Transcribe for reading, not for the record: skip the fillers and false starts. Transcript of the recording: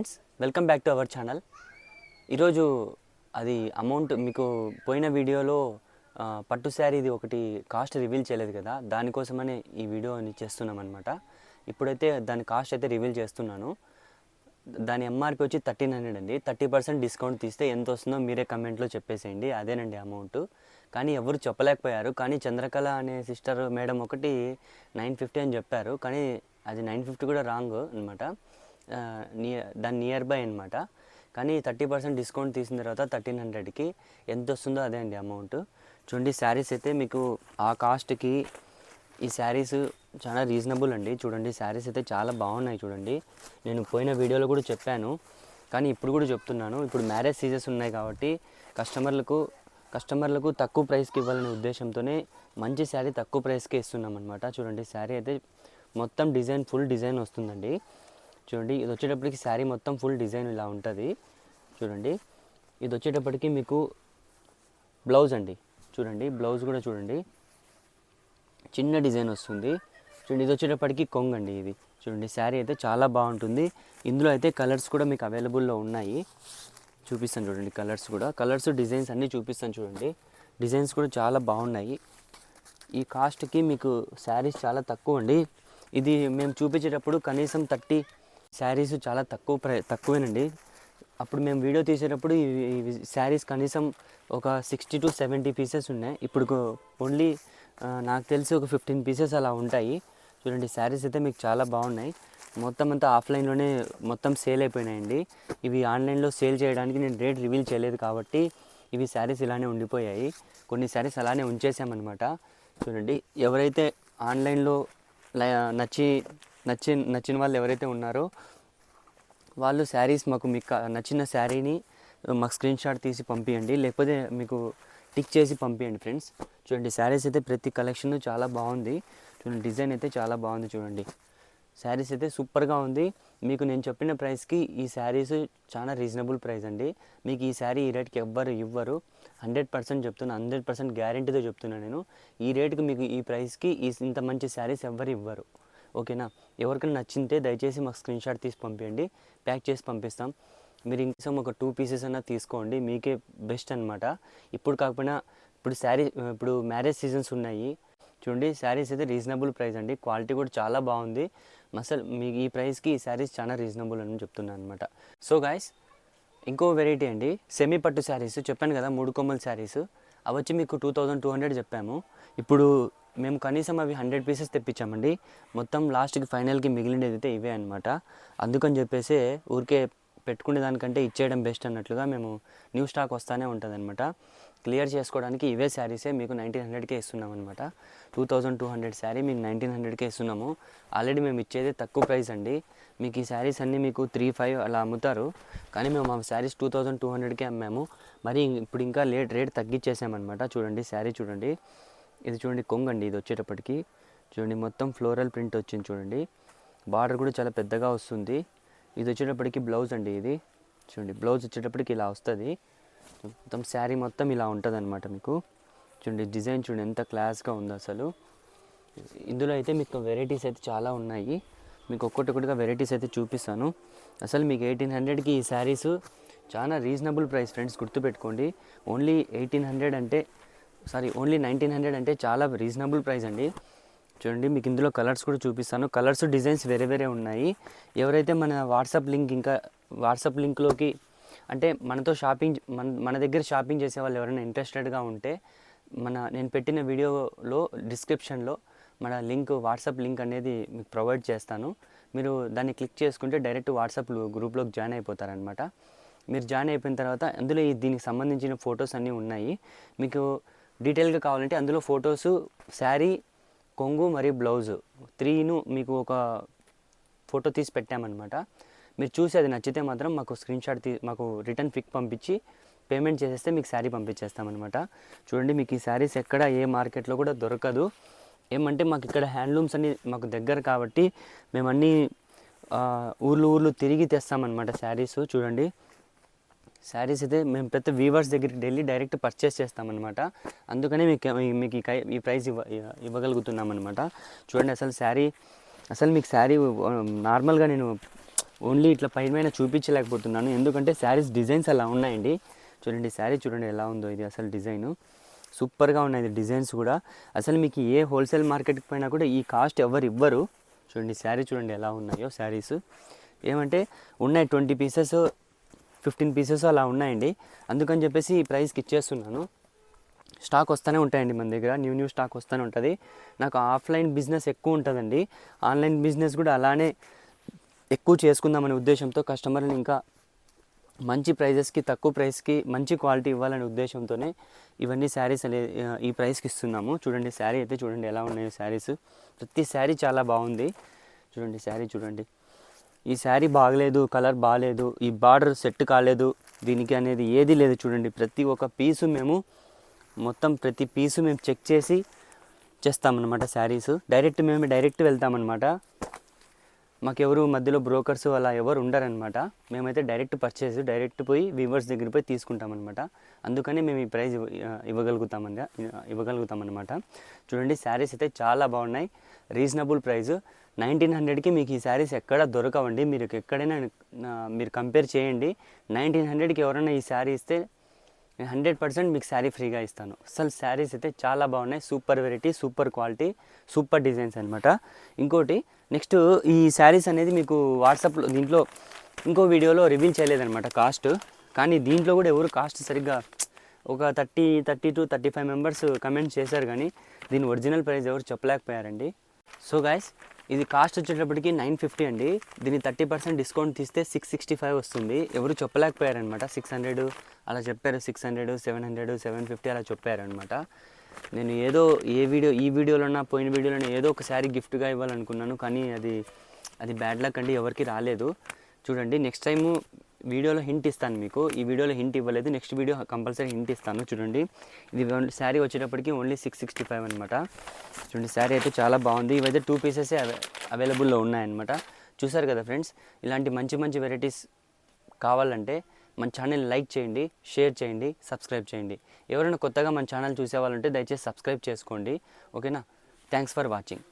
Friends welcome back to our channel. ఈరోజు అది amount మీకు పోయిన వీడియోలో పట్టు శారీది ఒకటి కాస్ట్ రివీల్ చేయలేదు కదా, దానికోసమని ఈ వీడియోని చేస్తున్నాం అనమాట. ఇప్పుడైతే దాని కాస్ట్ అయితే రివీల్ చేస్తున్నాను. దాని ఎంఆర్పి వచ్చి 1300 అండి. 30% డిస్కౌంట్ తీస్తే ఎంత వస్తుందో మీరే కమెంట్లో చెప్పేసేయండి. అదేనండి అమౌంట్. కానీ ఎవరు చెప్పలేకపోయారు. కానీ చంద్రకళ అనే సిస్టర్ మేడం ఒకటి 950 అని చెప్పారు. కానీ అది 950 కూడా రాంగ్ అనమాట. దాని నియర్ బై అనమాట. కానీ 30% డిస్కౌంట్ తీసిన తర్వాత 1300కి ఎంత వస్తుందో అదే అండి అమౌంట్. చూడండి శారీస్ అయితే మీకు ఆ కాస్ట్కి ఈ శారీస్ చాలా రీజనబుల్ అండి. చూడండి శారీస్ అయితే చాలా బాగున్నాయి. చూడండి నేను పోయిన వీడియోలో కూడా చెప్పాను, కానీ ఇప్పుడు కూడా చెప్తున్నాను. ఇప్పుడు మ్యారేజ్ సీజన్స్ ఉన్నాయి కాబట్టి కస్టమర్లకు తక్కువ ప్రైస్కి ఇవ్వాలనే ఉద్దేశంతోనే మంచి శారీ తక్కువ ప్రైస్కి ఇస్తున్నాం అనమాట. చూడండి శారీ అయితే మొత్తం డిజైన్ ఫుల్ డిజైన్ వస్తుందండి. చూడండి ఇది వచ్చేటప్పటికి శారీ మొత్తం ఫుల్ డిజైన్ ఇలా ఉంటుంది. చూడండి ఇది వచ్చేటప్పటికి మీకు బ్లౌజ్ అండి. చూడండి బ్లౌజ్ కూడా చూడండి చిన్న డిజైన్ వస్తుంది. చూడండి ఇది వచ్చేటప్పటికి కొంగు అండి. ఇది చూడండి శారీ అయితే చాలా బాగుంటుంది. ఇందులో అయితే కలర్స్ కూడా మీకు అవైలబుల్లో ఉన్నాయి. చూపిస్తాను చూడండి కలర్స్ డిజైన్స్ అన్నీ చూపిస్తాను. చూడండి డిజైన్స్ కూడా చాలా బాగున్నాయి. ఈ కాస్ట్కి మీకు శారీస్ చాలా తక్కువ అండి. ఇది మేము చూపించేటప్పుడు కనీసం 30 శారీస్ చాలా తక్కువేనండి. అప్పుడు మేము వీడియో తీసేటప్పుడు ఈ శారీస్ కనీసం ఒక 60 to 70 పీసెస్ ఉన్నాయి. ఇప్పుడు ఓన్లీ నాకు తెలిసి ఒక 15 పీసెస్ అలా ఉంటాయి. చూడండి శారీస్ అయితే మీకు చాలా బాగున్నాయి. మొత్తం అంతా ఆఫ్లైన్లోనే మొత్తం సేల్ అయిపోయినాయండి. ఇవి ఆన్లైన్లో సేల్ చేయడానికి నేను రేట్ రివీల్ చేయలేదు కాబట్టి ఇవి శారీస్ ఇలానే ఉండిపోయాయి. కొన్ని శారీస్ అలానే ఉంచేసామన్నమాట. చూడండి ఎవరైతే ఆన్లైన్లో నచ్చిన వాళ్ళు ఎవరైతే ఉన్నారో వాళ్ళు శారీస్ మీకు నచ్చిన శారీని మాకు స్క్రీన్ షాట్ తీసి పంపించండి, లేకపోతే మీకు టిక్ చేసి పంపించండి ఫ్రెండ్స్. చూడండి శారీస్ అయితే ప్రతి కలెక్షన్ చాలా బాగుంది. చూడండి డిజైన్ అయితే చాలా బాగుంది. చూడండి శారీస్ అయితే సూపర్గా ఉంది. మీకు నేను చెప్పిన ప్రైస్కి ఈ శారీస్ చాలా రీజనబుల్ ప్రైస్ అండి. మీకు ఈ శారీ ఈ రేట్కి ఎవ్వరు ఇవ్వరు. 100% చెప్తున్నా, 100% గ్యారెంటీతో చెప్తున్నాను నేను. ఈ రేట్కి మీకు ఈ ప్రైస్కి ఇంత మంచి శారీస్ ఎవ్వరు ఇవ్వరు. ఓకేనా? ఎవరికైనా నచ్చింటే దయచేసి మాకు స్క్రీన్ షాట్ తీసి పంపించండి, ప్యాక్ చేసి పంపిస్తాం. మీరు ఇంకొక ఒక 2 పీసెస్ అన్నా తీసుకోండి, మీకే బెస్ట్ అనమాట. ఇప్పుడు కాకపోయినా ఇప్పుడు మ్యారేజ్ సీజన్స్ ఉన్నాయి. చూడండి శారీస్ అయితే రీజనబుల్ ప్రైస్ అండి. క్వాలిటీ కూడా చాలా బాగుంది. అసలు మీకు ఈ ప్రైస్కి ఈ శారీస్ చాలా రీజనబుల్ అని చెప్తున్నాను అనమాట. సో గాయస్ ఇంకో వెరైటీ అండి, సెమీ పట్టు శారీస్ చెప్పాను కదా, 3 కొమ్మల శారీస్. అవి వచ్చి మీకు 2200 చెప్పాము. ఇప్పుడు మేము కనీసం అవి 100 పీసెస్ తెప్పించామండి. మొత్తం లాస్ట్కి ఫైనల్కి మిగిలినది అయితే ఇవే అనమాట. అందుకని చెప్పేసి ఊరికే పెట్టుకునే దానికంటే ఇచ్చేయడం బెస్ట్ అన్నట్లుగా మేము న్యూ స్టాక్ వస్తూనే ఉంటుంది అనమాట. క్లియర్ చేసుకోవడానికి ఇవే శారీసే మీకు 1900కే ఇస్తున్నాం అనమాట. 2200 శారీ మీకు 1900కే ఇస్తున్నాము. ఆల్రెడీ మేము ఇచ్చేది తక్కువ ప్రైస్ అండి. మీకు ఈ శారీస్ అన్నీ మీకు 3-5 అలా అమ్ముతారు, కానీ మేము ఆ శారీస్ 2200కే అమ్మాము. మరి ఇప్పుడు ఇంకా రేట్ తగ్గించేసామన్నమాట. చూడండి శారీ చూడండి, ఇది చూడండి కొంగండి. ఇది వచ్చేటప్పటికి చూడండి మొత్తం ఫ్లోరల్ ప్రింట్ వచ్చింది. చూడండి బార్డర్ కూడా చాలా పెద్దగా వస్తుంది. ఇది వచ్చేటప్పటికి బ్లౌజ్ అండి. ఇది చూడండి బ్లౌజ్ వచ్చేటప్పటికి ఇలా వస్తుంది. మొత్తం శారీ మొత్తం ఇలా ఉంటుంది అనమాట. మీకు చూడండి డిజైన్ చూడండి ఎంత క్లాస్గా ఉందో అసలు. ఇందులో అయితే మీకు వెరైటీస్ అయితే చాలా ఉన్నాయి. మీకు ఒక్కొక్కటిగా వెరైటీస్ అయితే చూపిస్తాను. అసలు మీకు 1800కి ఈ శారీస్ చాలా రీజనబుల్ ప్రైస్ ఫ్రెండ్స్, గుర్తుపెట్టుకోండి. ఓన్లీ 1900 అంటే చాలా రీజనబుల్ ప్రైస్ అండి. చూడండి మీకు ఇందులో కలర్స్ కూడా చూపిస్తాను. కలర్స్ డిజైన్స్ వేరే ఉన్నాయి. ఎవరైతే మన వాట్సాప్ లింక్లోకి అంటే మన దగ్గర షాపింగ్ చేసే వాళ్ళు ఎవరైనా ఇంట్రెస్టెడ్గా ఉంటే నేను పెట్టిన వీడియోలో డిస్క్రిప్షన్లో మన వాట్సాప్ లింక్ అనేది మీకు ప్రొవైడ్ చేస్తాను. మీరు దాన్ని క్లిక్ చేసుకుంటే డైరెక్ట్ వాట్సాప్ గ్రూప్లోకి జాయిన్ అయిపోతారనమాట. మీరు జాయిన్ అయిపోయిన తర్వాత అందులో దీనికి సంబంధించిన ఫొటోస్ అన్నీ ఉన్నాయి. మీకు డీటెయిల్గా కావాలంటే అందులో ఫొటోస్, శారీ, కొంగు మరియు బ్లౌజు 3ను మీకు ఒక ఫోటో తీసి పెట్టామన్నమాట. మీరు చూసి అది నచ్చితే మాత్రం మాకు స్క్రీన్ షాట్ మాకు రిటర్న్ పిక్ పంపించి పేమెంట్ చేసేస్తే మీకు శారీ పంపించేస్తామన్నమాట. చూడండి మీకు ఈ శారీస్ ఎక్కడ ఏ మార్కెట్లో కూడా దొరకదు. ఏమంటే మాకు ఇక్కడ హ్యాండ్లూమ్స్ అన్నీ మాకు దగ్గర కాబట్టి మేము అన్నీ ఊర్లు తిరిగి తెస్తామన్నమాట శారీస్. చూడండి శారీస్ అయితే మేము ప్రతి వీవర్స్ దగ్గరికి వెళ్ళి డైరెక్ట్ పర్చేస్ చేస్తామన్నమాట. అందుకనే మీకు ఈ ప్రైస్ ఇవ్వగలుగుతున్నాం అనమాట. చూడండి అసలు మీకు శారీ నార్మల్గా నేను ఓన్లీ ఇట్లా పైన చూపించలేకపోతున్నాను, ఎందుకంటే శారీస్ డిజైన్స్ అలా ఉన్నాయండి. చూడండి శారీ చూడండి ఎలా ఉందో, ఇది అసలు డిజైను సూపర్గా ఉన్నాయి డిజైన్స్ కూడా. అసలు మీకు ఏ హోల్సేల్ మార్కెట్కి పోయినా కూడా ఈ కాస్ట్ ఎవరు ఇవ్వరు. చూడండి శారీ చూడండి ఎలా ఉన్నాయో శారీస్. ఏమంటే ఉన్నాయి 20 పీసెస్ 15 పీసెస్ అలా ఉన్నాయండి, అందుకని చెప్పేసి ఈ ప్రైస్కి ఇచ్చేస్తున్నాను. స్టాక్ వస్తూనే ఉంటాయండి మన దగ్గర, న్యూ స్టాక్ వస్తూనే ఉంటుంది. నాకు ఆఫ్లైన్ బిజినెస్ ఎక్కువ ఉంటుందండి, ఆన్లైన్ బిజినెస్ కూడా అలానే ఎక్కువ చేసుకుందామనే ఉద్దేశంతో కస్టమర్ని ఇంకా మంచి ప్రైజెస్కి, తక్కువ ప్రైస్కి మంచి క్వాలిటీ ఇవ్వాలనే ఉద్దేశంతోనే ఇవన్నీ శారీస్ అనేది ఈ ప్రైస్కి ఇస్తున్నాము. చూడండి శారీ అయితే చూడండి ఎలా ఉన్నాయో శారీస్. ప్రతి శారీ చాలా బాగుంది. చూడండి శారీ చూడండి. ఈ శారీ బాగలేదు, కలర్ బాగలేదు, ఈ బార్డర్ సెట్ కాలేదు దీనికి అనేది ఏది లేదు. చూడండి ప్రతి ఒక్క పీసు మేము మొత్తం ప్రతి పీసు మేము చెక్ చేసి చేస్తామన్నమాట. శారీస్ మేము డైరెక్ట్ వెళ్తామన్నమాట. మాకెవరు మధ్యలో బ్రోకర్స్ అలా ఎవరు ఉండరనమాట. మేమైతే డైరెక్ట్ పోయి వీవర్స్ దగ్గర పోయి తీసుకుంటామన్నమాట. అందుకని మేము ఈ ప్రైజ్ ఇవ్వగలుగుతామన్నమాట. చూడండి శారీస్ అయితే చాలా బాగున్నాయి, రీజనబుల్ ప్రైస్. 1900కి మీకు ఈ శారీస్ ఎక్కడ దొరకవండి. మీరు ఎక్కడైనా మీరు కంపేర్ చేయండి. 1900కి ఎవరైనా ఈ శారీ ఇస్తే నేను 100% మీకు శారీ ఫ్రీగా ఇస్తాను. అసలు శారీస్ అయితే చాలా బాగున్నాయి, super variety, super quality, super designs అనమాట. ఇంకోటి నెక్స్ట్ ఈ శారీస్ అనేది మీకు వాట్సాప్లో దీంట్లో ఇంకో వీడియోలో రివీల్ చేయలేదన్నమాట కాస్ట్. కానీ దీంట్లో కూడా ఎవరు కాస్ట్ సరిగ్గా ఒక 30 to 35 మెంబర్స్ కమెంట్ చేశారు, కానీ దీని ఒరిజినల్ ప్రైస్ ఎవరు చెప్పలేకపోయారండి. సో గైస్ ఇది కాస్ట్ వచ్చేటప్పటికి 950 అండి. దీన్ని 30% డిస్కౌంట్ తీస్తే 665 వస్తుంది. ఎవరు చెప్పలేకపోయారనమాట. 600 అలా చెప్పారు, 600, 700, 750 అలా చెప్పారనమాట. నేను ఏదో ఈ వీడియోలోనా పోయిన వీడియోలోనే ఏదో ఒక శారీ గిఫ్ట్గా ఇవ్వాలనుకున్నాను, కానీ అది బ్యాడ్ లక్ అండి, ఎవరికి రాలేదు. చూడండి నెక్స్ట్ టైము వీడియోలో హింట్ ఇస్తాను మీకు. ఈ వీడియోలో హింట్ ఇవ్వలేదు, నెక్స్ట్ వీడియో కంపల్సరీ హింట్ ఇస్తాను. చూడండి ఇది శారీ వచ్చేటప్పటికి ఓన్లీ 665 అనమాట. చూడండి శారీ అయితే చాలా బాగుంది. ఇవైతే 2 పీసెసే అవైలబుల్లో ఉన్నాయన్నమాట. చూసారు కదా ఫ్రెండ్స్, ఇలాంటి మంచి వెరైటీస్ కావాలంటే మన ఛానల్ లైక్ చేయండి, షేర్ చేయండి, సబ్స్క్రైబ్ చేయండి. ఎవరైనా కొత్తగా మన ఛానల్ చూసేవాళ్ళంటే దయచేసి సబ్స్క్రైబ్ చేసుకోండి. ఓకేనా? Thanks for watching.